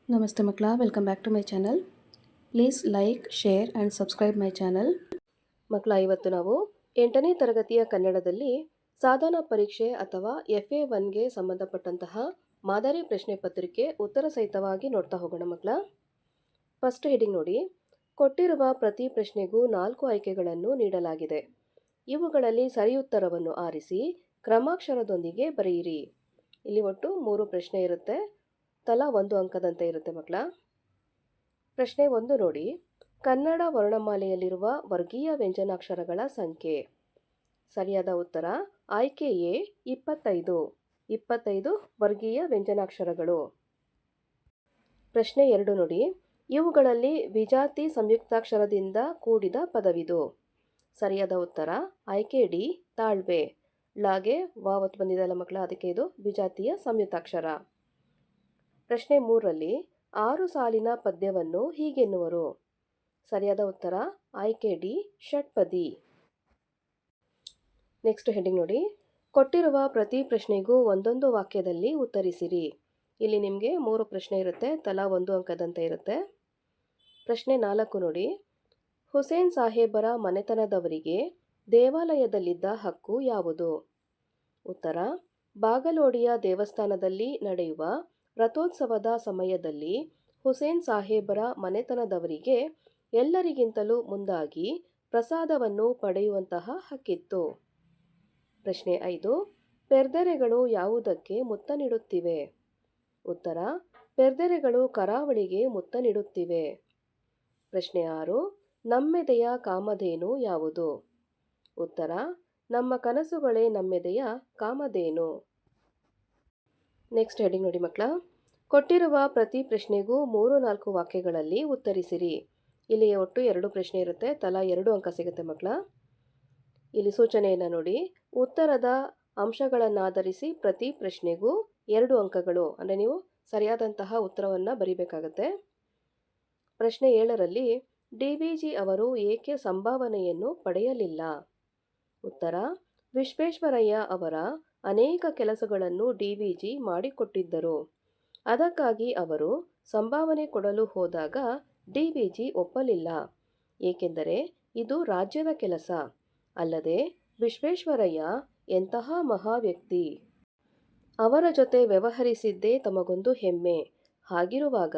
ನಮಸ್ತೆ ಮಕ್ಕಳ, welcome back to my channel. Please like, share and subscribe my channel. ಮಕ್ಕಳ, ಇವತ್ತು ನಾವು 8ನೇ ತರಗತಿಯ ಕನ್ನಡದಲ್ಲಿ ಸಾಧನ ಪರೀಕ್ಷೆ ಅಥವಾ FA1ಗೆ ಸಂಬಂಧಪಟ್ಟಂತಹ ಮಾದರಿ ಪ್ರಶ್ನೆ ಪತ್ರಿಕೆ ಉತ್ತರ ಸಹಿತವಾಗಿ ನೋಡ್ತಾ ಹೋಗೋಣ ಮಕ್ಕಳ. ಫಸ್ಟ್ ಹೆಡಿಂಗ್ ನೋಡಿ. ಕೊಟ್ಟಿರುವ ಪ್ರತಿ ಪ್ರಶ್ನೆಗೂ 4 ಆಯ್ಕೆಗಳನ್ನು ನೀಡಲಾಗಿದೆ. ಇವುಗಳಲ್ಲಿ ಸರಿಯುತ್ತರವನ್ನು ಆರಿಸಿ ಕ್ರಮಾಕ್ಷರದೊಂದಿಗೆ ಬರೆಯಿರಿ. ಇಲ್ಲಿ ಒಟ್ಟು 3 ಪ್ರಶ್ನೆ ಇರುತ್ತೆ. ತಲಾ 1 ಅಂಕದಂತೆ ಇರುತ್ತೆ ಮಕ್ಕಳ. ಪ್ರಶ್ನೆ 1 ನೋಡಿ. ಕನ್ನಡ ವರ್ಣಮಾಲೆಯಲ್ಲಿರುವ ವರ್ಗೀಯ ವ್ಯಂಜನಾಕ್ಷರಗಳ ಸಂಖ್ಯೆ. ಸರಿಯಾದ ಉತ್ತರ ಆಯ್ಕೆ ಎ 25. 25 ವರ್ಗೀಯ ವ್ಯಂಜನಾಕ್ಷರಗಳು. ಪ್ರಶ್ನೆ 2 ನೋಡಿ. ಇವುಗಳಲ್ಲಿ ವಿಜಾತಿ ಸಂಯುಕ್ತಾಕ್ಷರದಿಂದ ಕೂಡಿದ ಪದವಿದು. ಸರಿಯಾದ ಉತ್ತರ ಆಯ್ಕೆ ಡಿ ತಾಳ್ವೆ. ಲಾಗೆ ವಾವತ್ತು ಬಂದಿದೆಯಲ್ಲ ಮಕ್ಕಳ, ಅದಕ್ಕೆ ಇದು ವಿಜಾತಿಯ ಸಂಯುಕ್ತಾಕ್ಷರ. ಪ್ರಶ್ನೆ 3ರಲ್ಲಿ 6 ಸಾಲಿನ ಪದ್ಯವನ್ನು ಹೀಗೆನ್ನುವರು. ಸರಿಯಾದ ಉತ್ತರ ಆಯ್ಕೆ ಡಿ ಷಟ್ಪದಿ. ನೆಕ್ಸ್ಟ್ ಹೆಡಿಂಗ್ ನೋಡಿ. ಕೊಟ್ಟಿರುವ ಪ್ರತಿ ಪ್ರಶ್ನೆಗೂ ಒಂದೊಂದು ವಾಕ್ಯದಲ್ಲಿ ಉತ್ತರಿಸಿರಿ. ಇಲ್ಲಿ ನಿಮಗೆ 3 ಪ್ರಶ್ನೆ ಇರುತ್ತೆ. ತಲಾ 1 ಅಂಕದಂತೆ ಇರುತ್ತೆ. ಪ್ರಶ್ನೆ 4 ನೋಡಿ. ಹುಸೇನ್ ಸಾಹೇಬರ ಮನೆತನದವರಿಗೆ ದೇವಾಲಯದಲ್ಲಿದ್ದ ಹಕ್ಕು ಯಾವುದು? ಉತ್ತರ ಬಾಗಲೋಡಿಯ ದೇವಸ್ಥಾನದಲ್ಲಿ ನಡೆಯುವ ರಥೋತ್ಸವದ ಸಮಯದಲ್ಲಿ ಹುಸೇನ್ ಸಾಹೇಬರ ಮನೆತನದವರಿಗೆ ಎಲ್ಲರಿಗಿಂತಲೂ ಮುಂದಾಗಿ ಪ್ರಸಾದವನ್ನು ಪಡೆಯುವಂತಹ ಹಕ್ಕಿತ್ತು. ಪ್ರಶ್ನೆ 5. ಪೆರ್ದೆರೆಗಳು ಯಾವುದಕ್ಕೆ ಮುತ್ತ ನೀಡುತ್ತಿವೆ? ಉತ್ತರ ಪೆರ್ದೆರೆಗಳು ಕರಾವಳಿಗೆ ಮುತ್ತ ನೀಡುತ್ತಿವೆ. ಪ್ರಶ್ನೆ 6. ನಮ್ಮೆದೆಯ ಕಾಮಧೇನು ಯಾವುದು? ಉತ್ತರ ನಮ್ಮ ಕನಸುಗಳೇ ನಮ್ಮೆದೆಯ ಕಾಮಧೇನು. ನೆಕ್ಸ್ಟ್ ಹೆಡಿಂಗ್ ನೋಡಿ ಮಕ್ಕಳ. ಕೊಟ್ಟಿರುವ ಪ್ರತಿ ಪ್ರಶ್ನೆಗೂ 3-4 ವಾಕ್ಯಗಳಲ್ಲಿ ಉತ್ತರಿಸಿರಿ. ಇಲ್ಲಿ ಒಟ್ಟು 2 ಪ್ರಶ್ನೆ ಇರುತ್ತೆ. ತಲಾ 2 ಅಂಕ ಸಿಗುತ್ತೆ ಮಕ್ಕಳ. ಇಲ್ಲಿ ಸೂಚನೆಯನ್ನು ನೋಡಿ. ಉತ್ತರದ ಅಂಶಗಳನ್ನಾಧರಿಸಿ ಪ್ರತಿ ಪ್ರಶ್ನೆಗೂ 2 ಅಂಕಗಳು, ಅಂದರೆ ನೀವು ಸರಿಯಾದಂತಹ ಉತ್ತರವನ್ನು ಬರೀಬೇಕಾಗತ್ತೆ. ಪ್ರಶ್ನೆ 7ರಲ್ಲಿ DVG ಅವರು ಏಕೆ ಸಂಭಾವನೆಯನ್ನು ಪಡೆಯಲಿಲ್ಲ? ಉತ್ತರ ವಿಶ್ವೇಶ್ವರಯ್ಯ ಅವರ ಅನೇಕ ಕೆಲಸಗಳನ್ನು DVG ಮಾಡಿಕೊಟ್ಟಿದ್ದರು. ಅದಕ್ಕಾಗಿ ಅವರು ಸಂಭಾವನೆ ಕೊಡಲು ಹೋದಾಗ DVG ಒಪ್ಪಲಿಲ್ಲ. ಏಕೆಂದರೆ ಇದು ರಾಜ್ಯದ ಕೆಲಸ. ಅಲ್ಲದೆ ವಿಶ್ವೇಶ್ವರಯ್ಯ ಎಂತಹ ಮಹಾ ವ್ಯಕ್ತಿ. ಅವರ ಜೊತೆ ವ್ಯವಹರಿಸಿದ್ದೇ ತಮಗೊಂದು ಹೆಮ್ಮೆ. ಹಾಗಿರುವಾಗ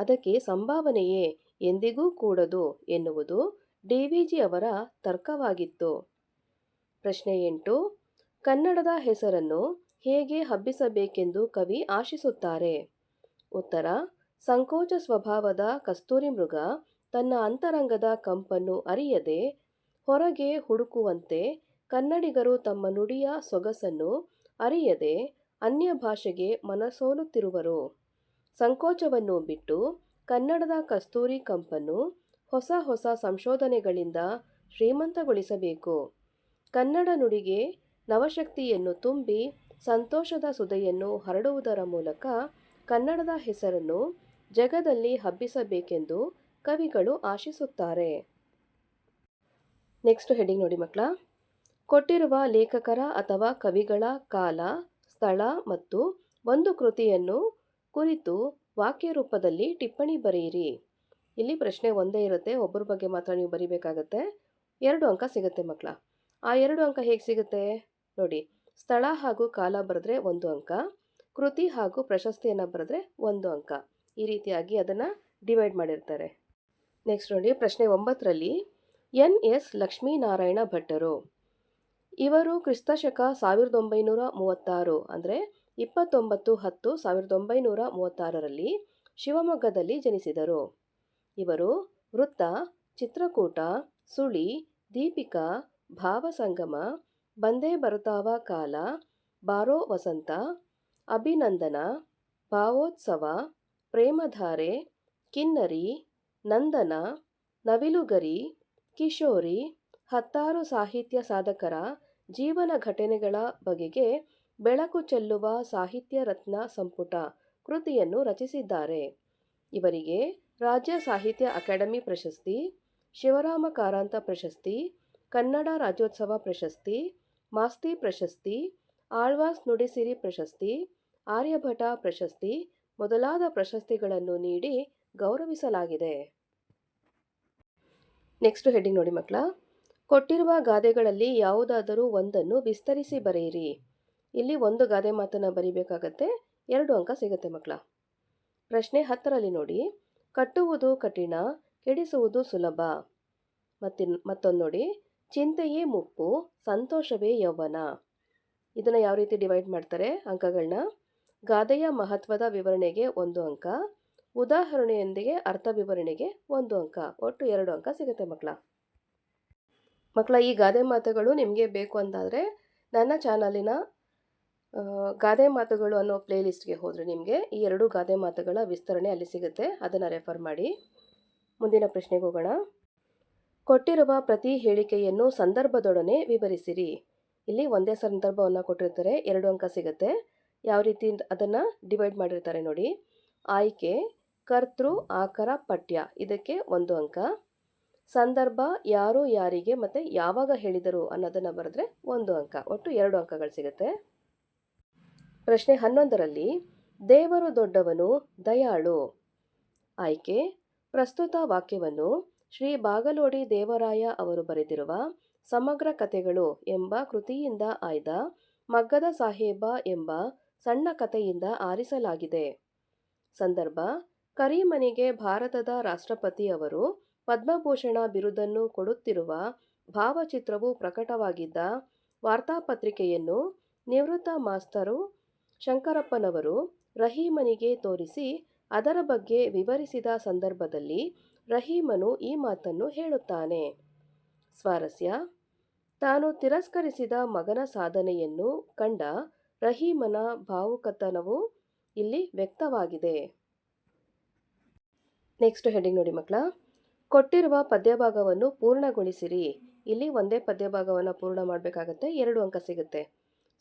ಅದಕ್ಕೆ ಸಂಭಾವನೆಯೇ ಎಂದಿಗೂ ಕೂಡದು ಎನ್ನುವುದು DVG ಅವರ ತರ್ಕವಾಗಿತ್ತು. ಪ್ರಶ್ನೆ 8. ಕನ್ನಡದ ಹೆಸರನ್ನು ಹೇಗೆ ಹಬ್ಬಿಸಬೇಕೆಂದು ಕವಿ ಆಶಿಸುತ್ತಾರೆ? ಉತ್ತರ ಸಂಕೋಚ ಸ್ವಭಾವದ ಕಸ್ತೂರಿ ಮೃಗ ತನ್ನ ಅಂತರಂಗದ ಕಂಪನ್ನು ಅರಿಯದೆ ಹೊರಗೆ ಹುಡುಕುವಂತೆ ಕನ್ನಡಿಗರು ತಮ್ಮ ನುಡಿಯ ಸೊಗಸನ್ನು ಅರಿಯದೆ ಅನ್ಯ ಭಾಷೆಗೆ ಮನಸೋಲುತ್ತಿರುವರು. ಸಂಕೋಚವನ್ನು ಬಿಟ್ಟು ಕನ್ನಡದ ಕಸ್ತೂರಿ ಕಂಪನ್ನು ಹೊಸ ಹೊಸ ಸಂಶೋಧನೆಗಳಿಂದ ಶ್ರೀಮಂತಗೊಳಿಸಬೇಕು. ಕನ್ನಡ ನುಡಿಗೆ ನವಶಕ್ತಿಯನ್ನು ತುಂಬಿ ಸಂತೋಷದ ಸುಧೆಯನ್ನು ಹರಡುವುದರ ಮೂಲಕ ಕನ್ನಡದ ಹೆಸರನ್ನು ಜಗದಲ್ಲಿ ಹಬ್ಬಿಸಬೇಕೆಂದು ಕವಿಗಳು ಆಶಿಸುತ್ತಾರೆ. ನೆಕ್ಸ್ಟ್ ಹೆಡಿಂಗ್ ನೋಡಿ ಮಕ್ಕಳ. ಕೊಟ್ಟಿರುವ ಲೇಖಕರ ಅಥವಾ ಕವಿಗಳ ಕಾಲ, ಸ್ಥಳ ಮತ್ತು ಒಂದು ಕೃತಿಯನ್ನು ಕುರಿತು ವಾಕ್ಯ ರೂಪದಲ್ಲಿ ಟಿಪ್ಪಣಿ ಬರೆಯಿರಿ. ಇಲ್ಲಿ ಪ್ರಶ್ನೆ ಒಂದೇ ಇರುತ್ತೆ. ಒಬ್ಬರ ಬಗ್ಗೆ ಮಾತ್ರ ನೀವು ಬರೀಬೇಕಾಗತ್ತೆ. 2 ಅಂಕ ಸಿಗುತ್ತೆ ಮಕ್ಕಳ. ಆ 2 ಅಂಕ ಹೇಗೆ ಸಿಗುತ್ತೆ ನೋಡಿ. ಸ್ಥಳ ಹಾಗೂ ಕಾಲ ಬರೆದ್ರೆ 1 ಅಂಕ, ಕೃತಿ ಹಾಗೂ ಪ್ರಶಸ್ತಿಯನ್ನು ಬರೆದ್ರೆ 1 ಅಂಕ. ಈ ರೀತಿಯಾಗಿ ಅದನ್ನು ಡಿವೈಡ್ ಮಾಡಿರ್ತಾರೆ. ನೆಕ್ಸ್ಟ್ ನೋಡಿ. ಪ್ರಶ್ನೆ 9ರಲ್ಲಿ NS ಲಕ್ಷ್ಮೀನಾರಾಯಣ ಭಟ್ಟರು ಇವರು ಕ್ರಿಸ್ತಶಕ 1936 ಅಂದರೆ 29/10/1936ರಲ್ಲಿ ಶಿವಮೊಗ್ಗದಲ್ಲಿ ಜನಿಸಿದರು. ಇವರು ವೃತ್ತ, ಚಿತ್ರಕೂಟ, ಸುಳಿ, ದೀಪಿಕಾ, ಭಾವಸಂಗಮ, ಬಂದೇ ಬರ್ತಾವ ಕಾಲ, ಬಾರೋ ವಸಂತ, ಅಭಿನಂದನ, ಭಾವೋತ್ಸವ, ಪ್ರೇಮಧಾರೆ, ಕಿನ್ನರಿ, ನಂದನ, ನವಿಲುಗರಿ, ಕಿಶೋರಿ, 10 ಸಾಹಿತ್ಯ ಸಾಧಕರ ಜೀವನ ಘಟನೆಗಳ ಬಗೆಗೆ ಬೆಳಕು ಚೆಲ್ಲುವ ಸಾಹಿತ್ಯ ರತ್ನ ಸಂಪುಟ ಕೃತಿಯನ್ನು ರಚಿಸಿದ್ದಾರೆ. ಇವರಿಗೆ ರಾಜ್ಯ ಸಾಹಿತ್ಯ ಅಕಾಡೆಮಿ ಪ್ರಶಸ್ತಿ, ಶಿವರಾಮ ಕಾರಂತ ಪ್ರಶಸ್ತಿ, ಕನ್ನಡ ರಾಜ್ಯೋತ್ಸವ ಪ್ರಶಸ್ತಿ, ಮಾಸ್ತಿ ಪ್ರಶಸ್ತಿ, ಆಳ್ವಾಸ್ ನುಡಿಸಿರಿ ಪ್ರಶಸ್ತಿ, ಆರ್ಯಭಟ ಪ್ರಶಸ್ತಿ ಮೊದಲಾದ ಪ್ರಶಸ್ತಿಗಳನ್ನು ನೀಡಿ ಗೌರವಿಸಲಾಗಿದೆ. ನೆಕ್ಸ್ಟ್ ಹೆಡ್ಡಿಂಗ್ ನೋಡಿ ಮಕ್ಕಳ. ಕೊಟ್ಟಿರುವ ಗಾದೆಗಳಲ್ಲಿ ಯಾವುದಾದರೂ ಒಂದನ್ನು ವಿಸ್ತರಿಸಿ ಬರೆಯಿರಿ. ಇಲ್ಲಿ ಒಂದು ಗಾದೆ ಮಾತನ್ನು ಬರಿಬೇಕಾಗತ್ತೆ. 2 ಅಂಕ ಸಿಗುತ್ತೆ ಮಕ್ಕಳ. ಪ್ರಶ್ನೆ 10ರಲ್ಲಿ ನೋಡಿ. ಕಟ್ಟುವುದು ಕಠಿಣ, ಕೆಡಿಸುವುದು ಸುಲಭ. ಮತ್ತೊಂದು ನೋಡಿ. ಚಿಂತೆಯೇ ಮುಪ್ಪು, ಸಂತೋಷವೇ ಯೌವನ. ಇದನ್ನು ಯಾವ ರೀತಿ ಡಿವೈಡ್ ಮಾಡ್ತಾರೆ ಅಂಕಗಳನ್ನ? ಗಾದೆಯ ಮಹತ್ವದ ವಿವರಣೆಗೆ 1 ಅಂಕ, ಉದಾಹರಣೆಯೊಂದಿಗೆ ಅರ್ಥ ವಿವರಣೆಗೆ 1 ಅಂಕ, ಒಟ್ಟು 2 ಅಂಕ ಸಿಗುತ್ತೆ ಮಕ್ಕಳ. ಈ ಗಾದೆ ಮಾತುಗಳು ನಿಮಗೆ ಬೇಕು ಅಂತಾದರೆ ನನ್ನ ಚಾನಲಿನ ಗಾದೆ ಮಾತುಗಳು ಅನ್ನೋ ಪ್ಲೇಲಿಸ್ಟ್ಗೆ ಹೋದರೆ ನಿಮಗೆ ಈ 2 ಗಾದೆ ಮಾತುಗಳ ವಿಸ್ತರಣೆ ಅಲ್ಲಿ ಸಿಗುತ್ತೆ. ಅದನ್ನು ರೆಫರ್ ಮಾಡಿ. ಮುಂದಿನ ಪ್ರಶ್ನೆಗೆ ಹೋಗೋಣ. ಕೊಟ್ಟಿರುವ ಪ್ರತಿ ಹೇಳಿಕೆಯನ್ನು ಸಂದರ್ಭದೊಡನೆ ವಿವರಿಸಿರಿ. ಇಲ್ಲಿ ಒಂದೇ ಸಂದರ್ಭವನ್ನು ಕೊಟ್ಟಿರ್ತಾರೆ, 2 ಅಂಕ ಸಿಗುತ್ತೆ. ಯಾವ ರೀತಿ ಅದನ್ನು ಡಿವೈಡ್ ಮಾಡಿರ್ತಾರೆ ನೋಡಿ. ಆಯ್ಕೆ, ಕರ್ತೃ, ಆಕರ, ಪಠ್ಯ ಇದಕ್ಕೆ 1 ಅಂಕ. ಸಂದರ್ಭ, ಯಾರು, ಯಾರಿಗೆ ಮತ್ತು ಯಾವಾಗ ಹೇಳಿದರು ಅನ್ನೋದನ್ನು ಬರೆದ್ರೆ 1 ಅಂಕ, ಒಟ್ಟು 2 ಅಂಕಗಳು ಸಿಗುತ್ತೆ. ಪ್ರಶ್ನೆ 11ರಲ್ಲಿ ದೇವರು ದೊಡ್ಡವನು, ದಯಾಳು. ಆಯ್ಕೆ, ಪ್ರಸ್ತುತ ವಾಕ್ಯವನ್ನು ಶ್ರೀ ಬಾಗಲೋಡಿ ದೇವರಾಯ ಅವರು ಬರೆದಿರುವ ಸಮಗ್ರ ಕಥೆಗಳು ಎಂಬ ಕೃತಿಯಿಂದ ಆಯ್ದ ಮಗ್ಗದ ಸಾಹೇಬ ಎಂಬ ಸಣ್ಣ ಕಥೆಯಿಂದ ಆರಿಸಲಾಗಿದೆ. ಸಂದರ್ಭ, ಕರೀಮನಿಗೆ ಭಾರತದ ರಾಷ್ಟ್ರಪತಿ ಅವರು ಪದ್ಮಭೂಷಣ ಬಿರುದನ್ನು ಕೊಡುತ್ತಿರುವ ಭಾವಚಿತ್ರವು ಪ್ರಕಟವಾಗಿದ್ದ ವಾರ್ತಾಪತ್ರಿಕೆಯನ್ನು ನಿವೃತ್ತ ಮಾಸ್ತರು ಶಂಕರಪ್ಪನವರು ರಹೀಮನಿಗೆ ತೋರಿಸಿ ಅದರ ಬಗ್ಗೆ ವಿವರಿಸಿದ ಸಂದರ್ಭದಲ್ಲಿ ರಹೀಮನು ಈ ಮಾತನ್ನು ಹೇಳುತ್ತಾನೆ. ಸ್ವಾರಸ್ಯ, ತಾನು ತಿರಸ್ಕರಿಸಿದ ಮಗನ ಸಾಧನೆಯನ್ನು ಕಂಡ ರಹೀಮನ ಭಾವುಕತನವು ಇಲ್ಲಿ ವ್ಯಕ್ತವಾಗಿದೆ. ನೆಕ್ಸ್ಟ್ ಹೆಡ್ಡಿಂಗ್ ನೋಡಿ ಮಕ್ಕಳ. ಕೊಟ್ಟಿರುವ ಪದ್ಯಭಾಗವನ್ನು ಪೂರ್ಣಗೊಳಿಸಿರಿ. ಇಲ್ಲಿ ಒಂದೇ ಪದ್ಯಭಾಗವನ್ನು ಪೂರ್ಣ ಮಾಡಬೇಕಾಗತ್ತೆ. 2 ಅಂಕ ಸಿಗುತ್ತೆ.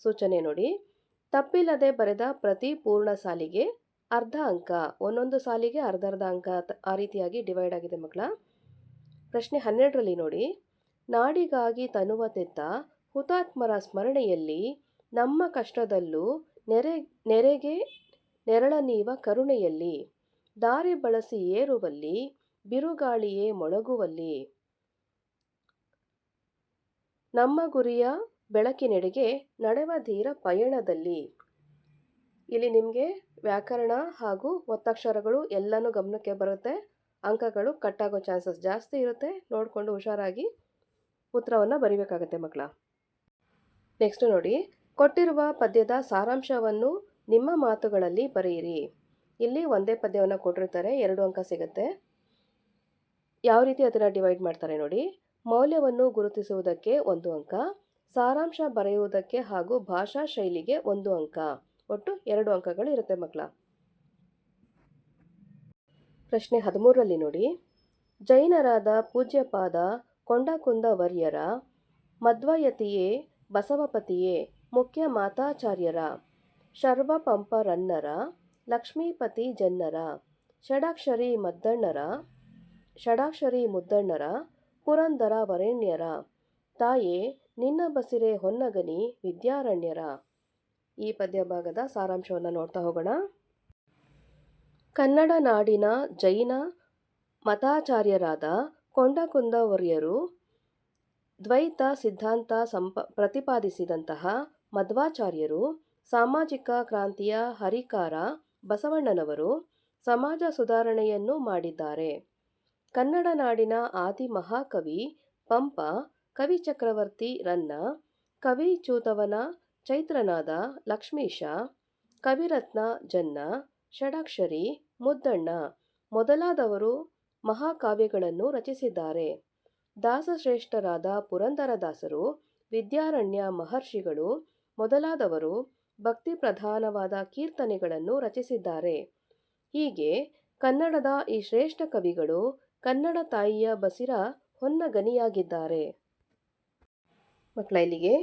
ಸೂಚನೆ ನೋಡಿ. ತಪ್ಪಿಲ್ಲದೆ ಬರೆದ ಪ್ರತಿ ಪೂರ್ಣ ಸಾಲಿಗೆ ಅರ್ಧ ಅಂಕ, ಒಂದೊಂದು ಸಾಲಿಗೆ ಅರ್ಧ ಅಂಕ, ಆ ರೀತಿಯಾಗಿ ಡಿವೈಡ್ ಆಗಿದೆ ಮಕ್ಕಳ. ಪ್ರಶ್ನೆ 12ರಲ್ಲಿ ನೋಡಿ. ನಾಡಿಗಾಗಿ ತನುವ ತೆತ್ತ ಹುತಾತ್ಮರ ಸ್ಮರಣೆಯಲ್ಲಿ ನಮ್ಮ ಕಷ್ಟದಲ್ಲೂ ನೆರೆಗೆ ನೆರಳನೀವ ಕರುಣೆಯಲ್ಲಿ ದಾರಿ ಬಳಸಿ ಏರುವಲ್ಲಿ ಬಿರುಗಾಳಿಯೇ ಮೊಳಗುವಲ್ಲಿ ನಮ್ಮ ಗುರಿಯ ಬೆಳಕಿನೆಡೆಗೆ ನಡೆವ ಧೀರ ಪಯಣದಲ್ಲಿ. ಇಲ್ಲಿ ನಿಮಗೆ ವ್ಯಾಕರಣ ಹಾಗೂ ಒತ್ತಕ್ಷರಗಳು ಎಲ್ಲನೂ ಗಮನಕ್ಕೆ ಬರುತ್ತೆ. ಅಂಕಗಳು ಕಟ್ಟಾಗೋ ಚಾನ್ಸಸ್ ಜಾಸ್ತಿ ಇರುತ್ತೆ. ನೋಡಿಕೊಂಡು ಹುಷಾರಾಗಿ ಉತ್ತರವನ್ನು ಬರಿಬೇಕಾಗತ್ತೆ ಮಕ್ಕಳ. ನೆಕ್ಸ್ಟ್ ನೋಡಿ. ಕೊಟ್ಟಿರುವ ಪದ್ಯದ ಸಾರಾಂಶವನ್ನು ನಿಮ್ಮ ಮಾತುಗಳಲ್ಲಿ ಬರೆಯಿರಿ. ಇಲ್ಲಿ ಒಂದೇ ಪದ್ಯವನ್ನು ಕೊಟ್ಟಿರ್ತಾರೆ, 2 ಅಂಕ ಸಿಗುತ್ತೆ. ಯಾವ ರೀತಿ ಅದನ್ನು ಡಿವೈಡ್ ಮಾಡ್ತಾರೆ ನೋಡಿ. ಮೌಲ್ಯವನ್ನು ಗುರುತಿಸುವುದಕ್ಕೆ 1 ಅಂಕ, ಸಾರಾಂಶ ಬರೆಯುವುದಕ್ಕೆ ಹಾಗೂ ಭಾಷಾ ಶೈಲಿಗೆ 1 ಅಂಕ, ಒಟ್ಟು 2 ಅಂಕಗಳು ಇರುತ್ತೆ ಮಕ್ಕಳ. ಪ್ರಶ್ನೆ 13ರಲ್ಲಿ ನೋಡಿ. ಜೈನರಾದ ಪೂಜ್ಯಪಾದ ಕೊಂಡಕುಂದ ವರ್ಯರ, ಮಧ್ವಯತಿಯೇ ಬಸವಪತಿಯೇ ಮುಖ್ಯ ಮಾತಾಚಾರ್ಯರ, ಶರ್ವಪಂಪರನ್ನರ, ಲಕ್ಷ್ಮೀಪತಿ ಜನ್ನರ, ಷಡಾಕ್ಷರಿ ಮುದ್ದಣ್ಣರ, ಪುರಂದರ ವರೇಣ್ಯರ, ತಾಯೇ ನಿನ್ನ ಬಸಿರೆ ಹೊನ್ನಗನಿ ವಿದ್ಯಾರಣ್ಯರ. ಈ ಪದ್ಯ ಭಾಗದ ಸಾರಾಂಶವನ್ನು ನೋಡ್ತಾ ಹೋಗೋಣ. ಕನ್ನಡ ನಾಡಿನ ಜೈನ ಮತಾಚಾರ್ಯರಾದ ಕೊಂಡಕುಂದ ವರ್ಯರು ದ್ವೈತ ಸಿದ್ಧಾಂತ ಪ್ರತಿಪಾದಿಸಿದಂತಹ ಮಧ್ವಾಚಾರ್ಯರು, ಸಾಮಾಜಿಕ ಕ್ರಾಂತಿಯ ಹರಿಕಾರ ಬಸವಣ್ಣನವರು ಸಮಾಜ ಸುಧಾರಣೆಯನ್ನು ಮಾಡಿದ್ದಾರೆ. ಕನ್ನಡ ನಾಡಿನ ಆದಿ ಮಹಾಕವಿ ಪಂಪ, ಕವಿಚಕ್ರವರ್ತಿ ರನ್ನ, ಕವಿ ಚೂತವನ ಚೈತ್ರನಾದ ಲಕ್ಷ್ಮೀಶ, ಕವಿರತ್ನ ಜನ್ನ, ಷಡಾಕ್ಷರಿ ಮುದ್ದಣ್ಣ ಮೊದಲಾದವರು ಮಹಾಕಾವ್ಯಗಳನ್ನು ರಚಿಸಿದ್ದಾರೆ. ದಾಸಶ್ರೇಷ್ಠರಾದ ಪುರಂದರದಾಸರು, ವಿದ್ಯಾರಣ್ಯ ಮಹರ್ಷಿಗಳು ಮೊದಲಾದವರು ಭಕ್ತಿ ಪ್ರಧಾನವಾದ ಕೀರ್ತನೆಗಳನ್ನು ರಚಿಸಿದ್ದಾರೆ. ಹೀಗೆ ಕನ್ನಡದ ಈ ಶ್ರೇಷ್ಠ ಕವಿಗಳು ಕನ್ನಡ ತಾಯಿಯ ಬಸಿರ ಹೊನ್ನಗನಿಯಾಗಿದ್ದಾರೆ. ಮಕ್ಕಳ, ಇಲ್ಲಿಗೆ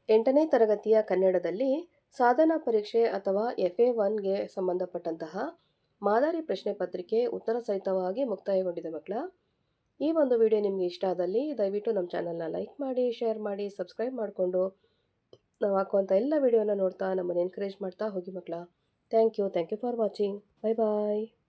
8ನೇ ತರಗತಿಯ ಕನ್ನಡದಲ್ಲಿ ಸಾಧನಾ ಪರೀಕ್ಷೆ ಅಥವಾ FA1ಗೆ ಸಂಬಂಧಪಟ್ಟಂತಹ ಮಾದರಿ ಪ್ರಶ್ನೆ ಪತ್ರಿಕೆ ಉತ್ತರ ಸಹಿತವಾಗಿ ಮುಕ್ತಾಯಗೊಂಡಿದೆ ಮಕ್ಕಳ. ಈ ಒಂದು ವಿಡಿಯೋ ನಿಮಗೆ ಇಷ್ಟ ಆದಲ್ಲಿ ದಯವಿಟ್ಟು ನಮ್ಮ ಚಾನಲ್ನ ಲೈಕ್ ಮಾಡಿ, ಶೇರ್ ಮಾಡಿ, ಸಬ್ಸ್ಕ್ರೈಬ್ ಮಾಡಿಕೊಂಡು ನಾವು ಹಾಕುವಂಥ ಎಲ್ಲ ವಿಡಿಯೋನ ನೋಡ್ತಾ ನಮ್ಮನ್ನು ಎನ್ಕರೇಜ್ ಮಾಡ್ತಾ ಹೋಗಿ ಮಕ್ಕಳ. Thank you for watching. Bye bye.